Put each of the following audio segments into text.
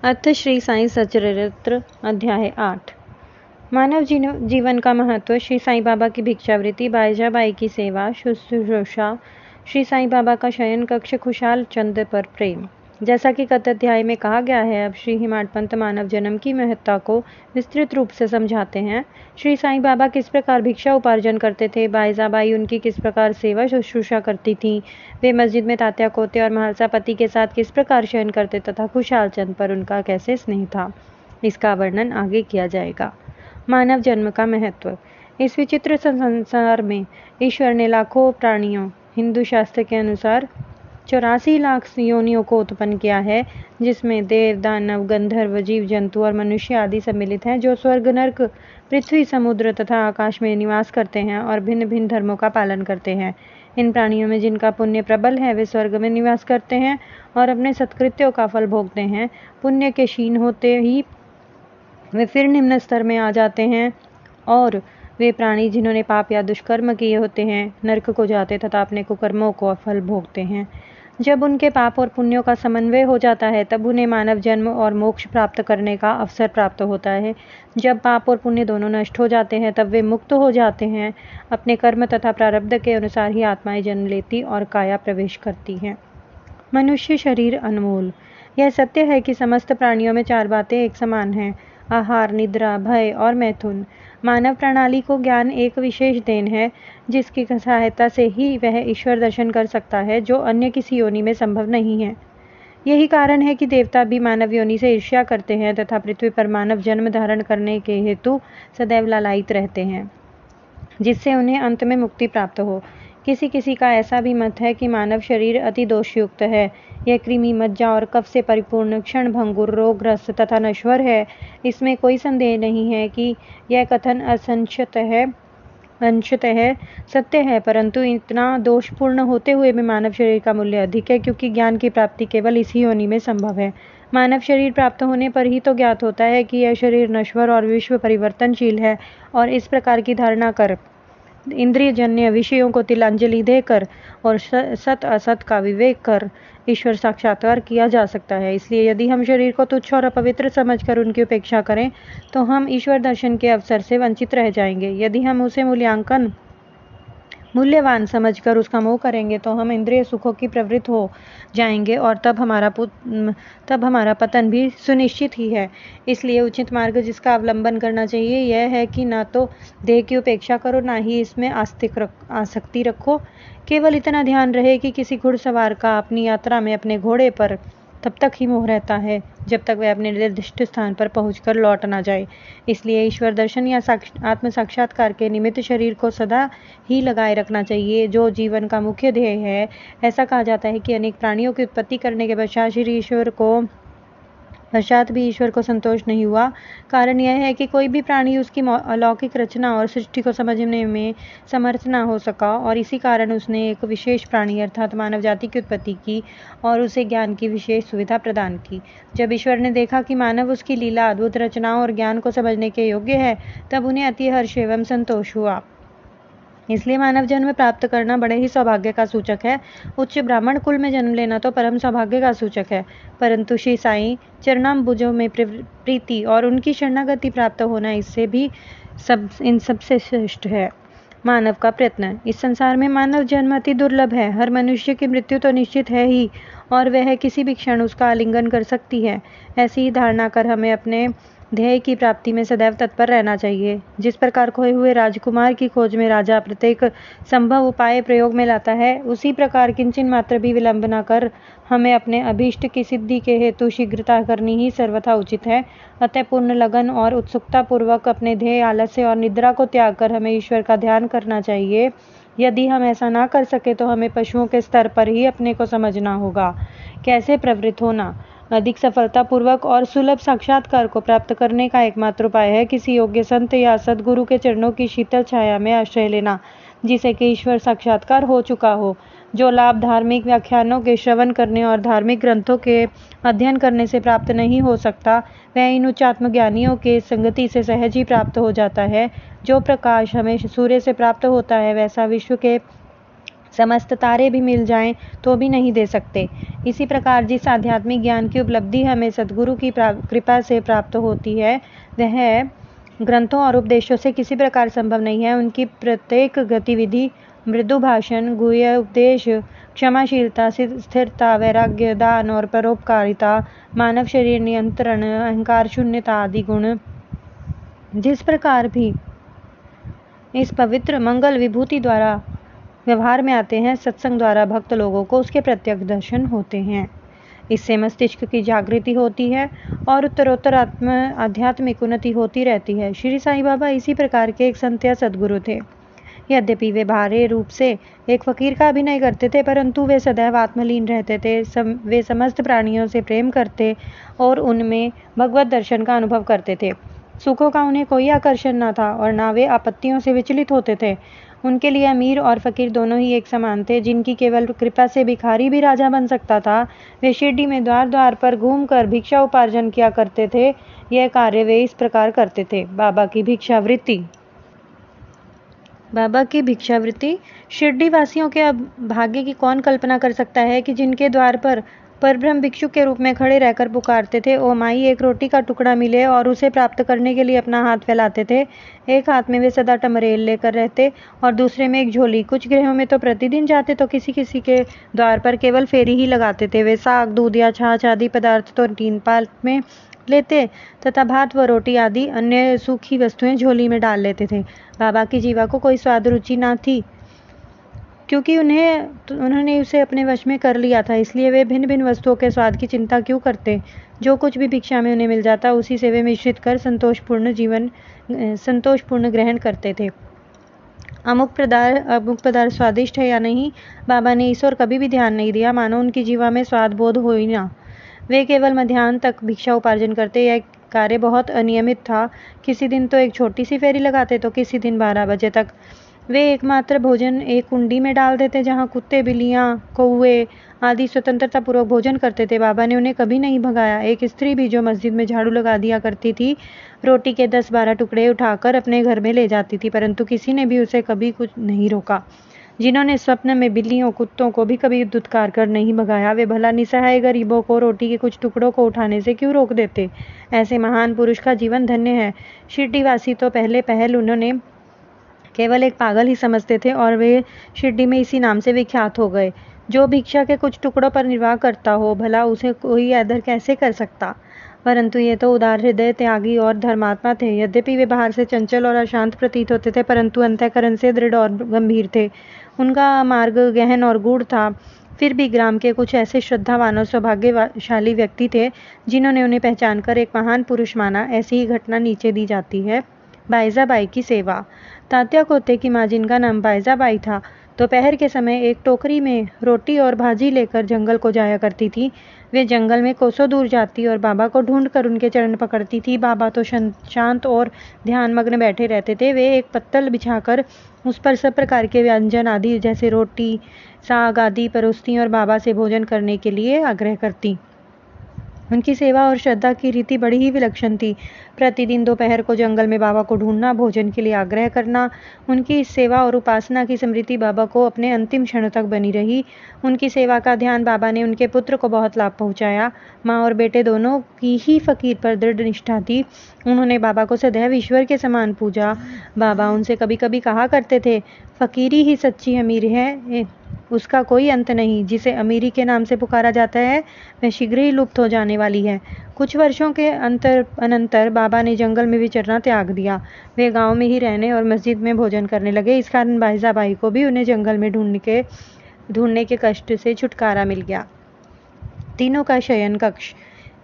अर्थ श्री साईं सच्चरित्र अध्याय 8। मानव जीवन का महत्व, श्री साईं बाबा की भिक्षावृत्ति, बाईजाबाई की सेवा शुश्रूषा, श्री साईं बाबा का शयन कक्ष, खुशाल चंद पर प्रेम। जैसा कि गत अध्याय में कहा गया है, अब श्री हिमाड पंत मानव जन्म की महत्ता को विस्तृत रूप से समझाते हैं। श्री साईं बाबा किस प्रकार भिक्षा उपार्जन करते थे, बाईजाबाई उनकी किस प्रकार सेवा शुश्रूषा करती थी, वे मस्जिद में तात्या कोते और महलसा पति के साथ किस प्रकार शयन करते तथा खुशाल चंद पर उनका कैसे स्नेह था, इसका वर्णन आगे किया जाएगा। मानव जन्म का महत्व। इस विचित्र संसार में ईश्वर ने लाखों प्राणियों, हिंदू शास्त्र के अनुसार 84 लाख योनियों को उत्पन्न किया है, जिसमें देव, दानव, गंधर्व, जीव जंतु और मनुष्य आदि सम्मिलित हैं, जो स्वर्ग, नरक, पृथ्वी, समुद्र तथा आकाश में निवास करते हैं और भिन्न भिन्न धर्मों का पालन करते हैं। इन प्राणियों में जिनका पुण्य प्रबल है, वे स्वर्ग में निवास करते हैं और अपने सत्कृत्यों का फल भोगते हैं। पुण्य के क्षीण होते ही वे फिर निम्न स्तर में आ जाते हैं, और वे प्राणी जिन्होंने पाप या दुष्कर्म किए होते हैं, नरक को जाते तथा अपने कुकर्मों को फल भोगते हैं। जब उनके पाप और पुण्यों का समन्वय हो जाता है, तब उन्हें मानव जन्म और मोक्ष प्राप्त करने का अवसर प्राप्त होता है। जब पाप और पुण्य दोनों नष्ट हो जाते हैं, तब वे मुक्त हो जाते हैं। अपने कर्म तथा प्रारब्ध के अनुसार ही आत्माएं जन्म लेती और काया प्रवेश करती हैं। मनुष्य शरीर अनमोल। यह सत्य है कि समस्त प्राणियों में 4 बातें एक समान हैं: आहार, निद्रा, भय और मैथुन। मानव प्रणाली को ज्ञान एक विशेष देन है, जिसकी सहायता से ही वह ईश्वर दर्शन कर सकता है, जो अन्य किसी योनि में संभव नहीं है। यही कारण है कि देवता भी मानव योनि से ईर्ष्या करते हैं तथा पृथ्वी पर मानव जन्म धारण करने के हेतु सदैव लालायित रहते हैं, जिससे उन्हें अंत में मुक्ति प्राप्त हो। किसी किसी का ऐसा भी मत है कि मानव शरीर अति दोषयुक्त है। यह कृमि, मज्जा और कफ से परिपूर्ण, क्षण भंगुर, रोगग्रस्त तथा नश्वर है। इसमें कोई संदेह नहीं है कि यह कथन अंशतः सत्य है, परंतु इतना दोषपूर्ण होते हुए भी मानव शरीर का मूल्य अधिक है, क्योंकि ज्ञान की प्राप्ति केवल इसी योनि में संभव है। मानव शरीर प्राप्त होने पर ही तो ज्ञात होता है कि यह शरीर नश्वर और विश्व परिवर्तनशील है, और इस प्रकार की धारणा कर इंद्रियजन्य विषयों को तिलांजलि देकर और सत असत का विवेक कर ईश्वर साक्षात्कार किया जा सकता है। इसलिए यदि हम शरीर को तुच्छ और अपवित्र समझकर उनकी उपेक्षा करें, तो हम ईश्वर दर्शन के अवसर से वंचित रह जाएंगे। यदि हम उसे मूल्यवान समझकर उसका मोह करेंगे, तो हम इंद्रिय सुखों की प्रवृत्त हो जाएंगे, और तब हमारा पतन भी सुनिश्चित ही है। इसलिए उचित मार्ग जिसका अवलंबन करना चाहिए यह है कि ना तो देह की उपेक्षा करो, ना ही इसमें आसक्ति रखो। केवल इतना ध्यान रहे कि किसी घुड़सवार का अपनी यात्रा में अपने घोड़े पर तब तक ही मोह रहता है, जब तक वह अपने निर्दिष्ट स्थान पर पहुंचकर लौट ना जाए। इसलिए ईश्वर दर्शन या आत्म साक्षात्कार के निमित्त शरीर को सदा ही लगाए रखना चाहिए, जो जीवन का मुख्य ध्येय है। ऐसा कहा जाता है कि अनेक प्राणियों की उत्पत्ति करने के पश्चात भी ईश्वर को संतोष नहीं हुआ। कारण यह है कि कोई भी प्राणी उसकी अलौकिक रचना और सृष्टि को समझने में समर्थ न हो सका, और इसी कारण उसने एक विशेष प्राणी अर्थात मानव जाति की उत्पत्ति की और उसे ज्ञान की विशेष सुविधा प्रदान की। जब ईश्वर ने देखा कि मानव उसकी लीला, अद्भुत रचनाओं और ज्ञान को समझने के योग्य है, तब उन्हें अति हर्ष एवं संतोष हुआ। इसलिए मानव जन्म प्राप्त करना बड़े ही सौभाग्य का सूचक है। उच्च ब्राह्मण कुल में जन्म लेना तो परम सौभाग्य का सूचक है, परंतु श्री साईं चरणाम्बुजों में प्रीति और उनकी शरणागति प्राप्त होना इससे भी इन सबसे श्रेष्ठ है। मानव का प्रयत्न। इस संसार में मानव जन्म अति दुर्लभ है। हर मनुष्य की मृत्यु तो निश्चित है ही, और वह किसी भी क्षण उसका आलिंगन कर सकती है। ऐसी ही धारणा कर हमें अपने ध्येय की प्राप्ति में सदैव तत्पर रहना चाहिए। जिस प्रकार खोए हुए राजकुमार की खोज में राजा प्रत्येक संभव उपाय प्रयोग में लाता है, उसी प्रकार किंचन मात्र भी विलंब न कर हमें अपने अभीष्ट की सिद्धि के हेतु शीघ्रता करनी ही सर्वथा उचित है। अतः पूर्ण लगन और उत्सुकता पूर्वक अपने ध्येय, आलस्य और निद्रा को त्याग कर हमें ईश्वर का ध्यान करना चाहिए। यदि हम ऐसा ना कर सके, तो हमें पशुओं के स्तर पर ही अपने को समझना होगा। कैसे प्रवृत्त होना? अधिक सफलतापूर्वक और सुलभ साक्षात्कार को प्राप्त करने का एकमात्र उपाय है किसी योग्य संत या सद्गुरु के चरणों की शीतल छाया में आश्रय लेना, जिसे कि ईश्वर साक्षात्कार हो चुका हो। जो लाभ धार्मिक व्याख्यानों के श्रवण करने और धार्मिक ग्रंथों के अध्ययन करने से प्राप्त नहीं हो सकता, वह इन उच्च आत्मज्ञानियों के संगति से सहज ही प्राप्त हो जाता है। जो प्रकाश हमें सूर्य से प्राप्त होता है, वैसा विश्व के समस्त तारे भी मिल जाएं तो भी नहीं दे सकते। इसी प्रकार जिस आध्यात्मिक ज्ञान की उपलब्धि हमें सद्गुरु की कृपा से प्राप्त होती है, वह ग्रंथों और उपदेशों से किसी प्रकार संभव नहीं है। उनकी प्रत्येक गतिविधि, मृदु भाषण, गुह्य उपदेश, क्षमाशीलता, स्थिरता, वैराग्य, दान और परोपकारिता, मानव शरीर नियंत्रण, अहंकार शून्यता आदि गुण जिस प्रकार भी इस पवित्र मंगल विभूति द्वारा व्यवहार में आते हैं, सत्संग द्वारा भक्त लोगों को उसके प्रत्यक्ष दर्शन होते हैं। इससे मस्तिष्क की जागृति होती है और उत्तरोत्तर आध्यात्मिक उन्नति होती रहती है। श्री साईं बाबा इसी प्रकार के एक संत या सद्गुरु थे। यद्यपि वे बाहरी रूप से एक फकीर का अभिनय करते थे, परंतु वे सदैव आत्मलीन रहते थे। वे समस्त प्राणियों से प्रेम करते और उनमें भगवत दर्शन का अनुभव करते थे। सुखों का उन्हें कोई आकर्षण न था और न वे आपत्तियों से विचलित होते थे। उनके लिए अमीर और फकीर दोनों ही एक समान थे। जिनकी केवल कृपा से भिखारी भी राजा बन सकता था, वे शिरडी में द्वार द्वार पर घूमकर भिक्षा उपार्जन किया करते थे। यह कार्य वे इस प्रकार करते थे। बाबा की भिक्षावृत्ति। शिरडी वासियों के भाग्य की कौन कल्पना कर सकता है कि जिनके द्वार पर परब्रह्म भिक्षु के रूप में खड़े रहकर पुकारते थे, ओ माई एक रोटी का टुकड़ा मिले, और उसे प्राप्त करने के लिए अपना हाथ फैलाते थे। एक हाथ में वे सदा टमरेल लेकर रहते और दूसरे में एक झोली। कुछ गृहों में तो प्रतिदिन जाते तो किसी किसी के द्वार पर केवल फेरी ही लगाते थे। वे साग, दूध या छाछ आदि पदार्थ तो 3 पाल में लेते तथा भात व रोटी आदि अन्य सूखी वस्तुएं झोली में डाल लेते थे। बाबा की जीवा को कोई स्वाद रुचि न थी, क्योंकि उन्होंने उसे अपने वश में कर लिया था। इसलिए वे भिन्न भिन्न वस्तुओं के स्वाद की चिंता क्यों करते। जो कुछ भी भिक्षा में उन्हें मिल जाता, उसी से वे मिश्रित कर संतोषपूर्ण ग्रहण करते थे। अमुक पदार्थ स्वादिष्ट है या नहीं, बाबा ने इस ओर कभी भी ध्यान नहीं दिया, मानो उनकी जीवा में स्वाद बोध हो ही ना। वे केवल मध्याह्न तक भिक्षा उपार्जन करते। यह कार्य बहुत अनियमित था। किसी दिन तो एक छोटी सी फेरी लगाते तो किसी दिन 12 बजे तक। वे एकमात्र भोजन एक कुंडी में डाल देते, जहाँ कुत्ते, बिल्लियाँ, कौवे आदि स्वतंत्रता पूर्वक भोजन करते थे। बाबा ने उन्हें कभी नहीं भगाया। एक स्त्री भी जो मस्जिद में झाड़ू लगा दिया करती थी, रोटी के 10-12 टुकड़े उठाकर अपने घर में ले जाती थी, परंतु किसी ने भी उसे कभी कुछ नहीं रोका। जिन्होंने स्वप्न में बिल्लियों, कुत्तों को भी कभी दुत्कार कर नहीं भगाया, वे भला निसहाय गरीबों को रोटी के कुछ टुकड़ों को उठाने से क्यों रोक देते। ऐसे महान पुरुष का जीवन धन्य है। शिरडीवासी तो पहल उन्होंने केवल एक पागल ही समझते थे और वे शिरडी में इसी नाम से विख्यात हो गए। जो भिक्षा के कुछ टुकड़ों पर निर्वाह करता हो, भला उसे कोई आदर कैसे कर सकता। परंतु ये तो उदार हृदय, त्यागी और धर्मात्मा थे। यद्यपि वे बाहर से चंचल और अशांत प्रतीत होते थे, परंतु अंतःकरण से दृढ़ और गंभीर थे। उनका मार्ग गहन और गूढ़ था। फिर भी ग्राम के कुछ ऐसे श्रद्धावान और सौभाग्यशाली व्यक्ति थे जिन्होंने उन्हें पहचान कर एक महान पुरुष माना। ऐसी ही घटना नीचे दी जाती है। बाईजाबाई की सेवा। तात्या कोते की माँ, जिनका नाम बाईजाबाई था, दोपहर के समय एक टोकरी में रोटी और भाजी लेकर जंगल को जाया करती थी। वे जंगल में कोसों दूर जाती और बाबा को ढूंढकर उनके चरण पकड़ती थी। बाबा तो शांत और ध्यानमग्न बैठे रहते थे। वे एक पत्तल बिछाकर उस पर सब प्रकार के व्यंजन आदि जैसे रोटी, साग आदि परोसती और बाबा से भोजन करने के लिए आग्रह करती। उनकी सेवा और श्रद्धा की रीति बड़ी ही विलक्षण थी। प्रतिदिन दोपहर को जंगल में बाबा को ढूंढना, भोजन के लिए आग्रह करना। उनकी इस सेवा और उपासना की स्मृति बाबा को अपने अंतिम क्षण तक बनी रही। उनकी सेवा का ध्यान बाबा ने उनके पुत्र को बहुत लाभ पहुंचाया। माँ और बेटे दोनों की ही फकीर पर दृढ़ निष्ठा थी। उन्होंने बाबा को सदैव ईश्वर के समान पूजा। बाबा उनसे कभी कभी कहा करते थे, फकीरी ही सच्ची अमीरी है, उसका कोई अंत नहीं। जिसे अमीरी के नाम से पुकारा जाता है, वह शीघ्र ही लुप्त हो जाने वाली है। कुछ वर्षों के अनंतर बाबा ने जंगल में विचरना त्याग दिया। वे गांव में ही रहने और मस्जिद में भोजन करने लगे। इस कारण बाईजाबाई को भी उन्हें जंगल में ढूंढने के कष्ट से छुटकारा मिल गया। तीनों का शयन कक्ष।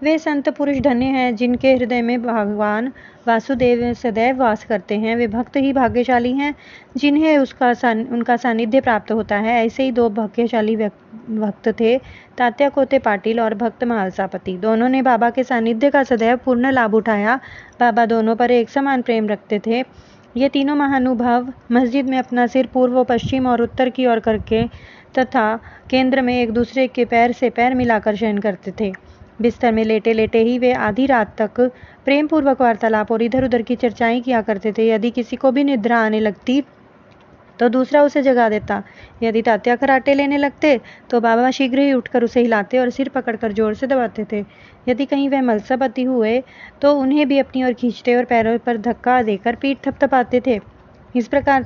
वे संत पुरुष धन्य हैं जिनके हृदय में भगवान वासुदेव सदैव वास करते हैं। वे भक्त ही भाग्यशाली हैं जिन्हें उनका सानिध्य प्राप्त होता है। ऐसे ही 2 भाग्यशाली भक्त थे, तात्या कोते पाटिल और भक्त महालसापति। दोनों ने बाबा के सानिध्य का सदैव पूर्ण लाभ उठाया। बाबा दोनों पर एक समान प्रेम रखते थे। ये तीनों महानुभाव मस्जिद में अपना सिर पूर्व, पश्चिम और उत्तर की ओर करके तथा केंद्र में एक दूसरे के पैर से पैर मिलाकर शयन करते थे। बिस्तर में लेटे लेटे ही वे आधी रात तक प्रेम पूर्वक वार्तालाप और इधर उधर की चर्चाएं किया करते थे। यदि किसी को भी निद्रा आने लगती तो दूसरा उसे जगा देता। यदि तात्या खर्राटे लेने लगते तो बाबा शीघ्र ही उठकर उसे हिलाते और सिर पकड़कर जोर से दबाते थे। यदि कहीं वह मलसापति हुए तो उन्हें भी अपनी ओर खींचते और पैरों पर धक्का देकर पीठ थपथपाते थे। इस प्रकार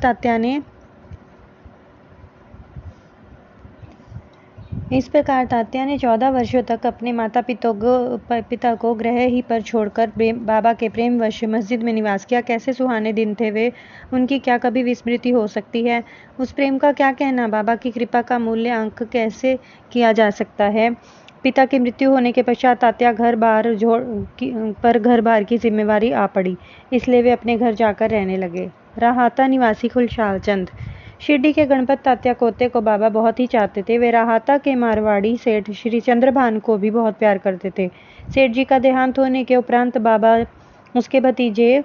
तात्या ने 14 वर्षों तक अपने माता पिता को ग्रह ही पर छोड़कर बाबा के प्रेमवश मस्जिद में निवास किया। कैसे सुहाने दिन थे वे, उनकी क्या कभी विस्मृति हो सकती है। उस प्रेम का क्या कहना, बाबा की कृपा का मूल्य अंक कैसे किया जा सकता है। पिता की मृत्यु होने के पश्चात तात्या घर बार की जिम्मेवारी आ पड़ी, इसलिए वे अपने घर जाकर रहने लगे। राहाता निवासी खुशहाल चंद। शिरडी के गणपत तात्या कोते को बाबा बहुत ही चाहते थे। वे राहाता के मारवाड़ी सेठ श्री चंद्रभान को भी बहुत प्यार करते थे। सेठ जी का देहांत होने के उपरांत बाबा उसके भतीजे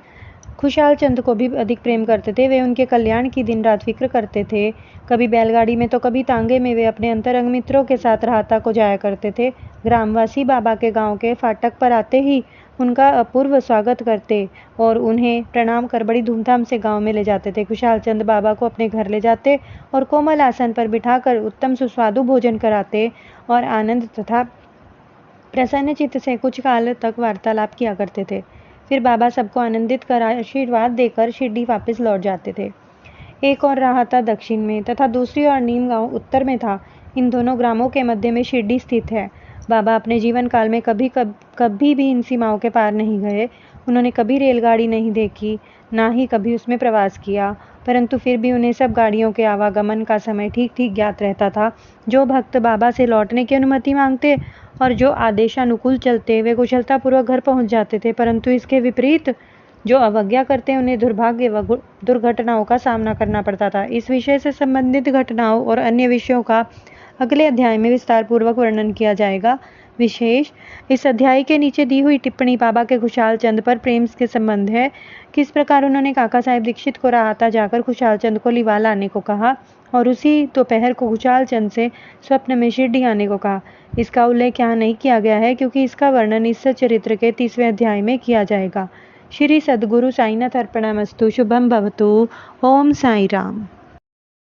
खुशहाल चंद को भी अधिक प्रेम करते थे। वे उनके कल्याण की दिन रात फिक्र करते थे। कभी बैलगाड़ी में तो कभी तांगे में वे अपने अंतरंग मित्रों के साथ राहाता को जाया करते थे। ग्रामवासी बाबा के गांव के फाटक पर आते ही उनका अपूर्व स्वागत करते और उन्हें प्रणाम कर बड़ी धूमधाम से गांव में ले जाते थे। खुशहाल चंद बाबा को अपने घर ले जाते और कोमल आसन पर बिठाकर उत्तम सुस्वादु भोजन कराते और आनंद तथा प्रसन्न चित्त से कुछ काल तक वार्तालाप किया करते थे। फिर बाबा सबको आनंदित कर आशीर्वाद देकर शिरडी वापस लौट जाते थे। एक और राहाता दक्षिण में तथा दूसरी ओर नीम गांव उत्तर में था। इन दोनों ग्रामों के मध्य में शिरडी स्थित है। बाबा अपने जीवन काल में कभी भी इन सीमाओं के पार नहीं गए। उन्होंने कभी रेलगाड़ी नहीं देखी, ना ही कभी उसमें प्रवास किया, परंतु फिर भी उन्हें सब गाड़ियों के आवागमन का समय ठीक ठीक ज्ञात रहता था। जो भक्त बाबा से लौटने की अनुमति मांगते और जो आदेशानुकूल चलते वे कुशलतापूर्वक घर पहुंच जाते थे, परंतु इसके विपरीत जो अवज्ञा करते उन्हें दुर्भाग्य व दुर्घटनाओं का सामना करना पड़ता था। इस विषय से संबंधित घटनाओं और अन्य विषयों का अगले अध्याय में विस्तार पूर्वक वर्णन किया जाएगा। विशेष इस अध्याय के नीचे दी हुई टिप्पणी बाबा के खुशहाल चंद पर प्रेम के संबंध है। किस प्रकार उन्होंने काका साहेब दीक्षित को राहाता जाकर खुशहाल चंद को लिवा लाने को कहा और उसी दोपहर को खुशहाल चंद से स्वप्न में शिरडी आने को कहा, इसका उल्लेख यहाँ नहीं किया गया है क्योंकि इसका वर्णन इस चरित्र के 30वें अध्याय में किया जाएगा। श्री सद्गुरु साईनाथ अर्पणमस्तु। शुभम भवतु। ओम साई राम।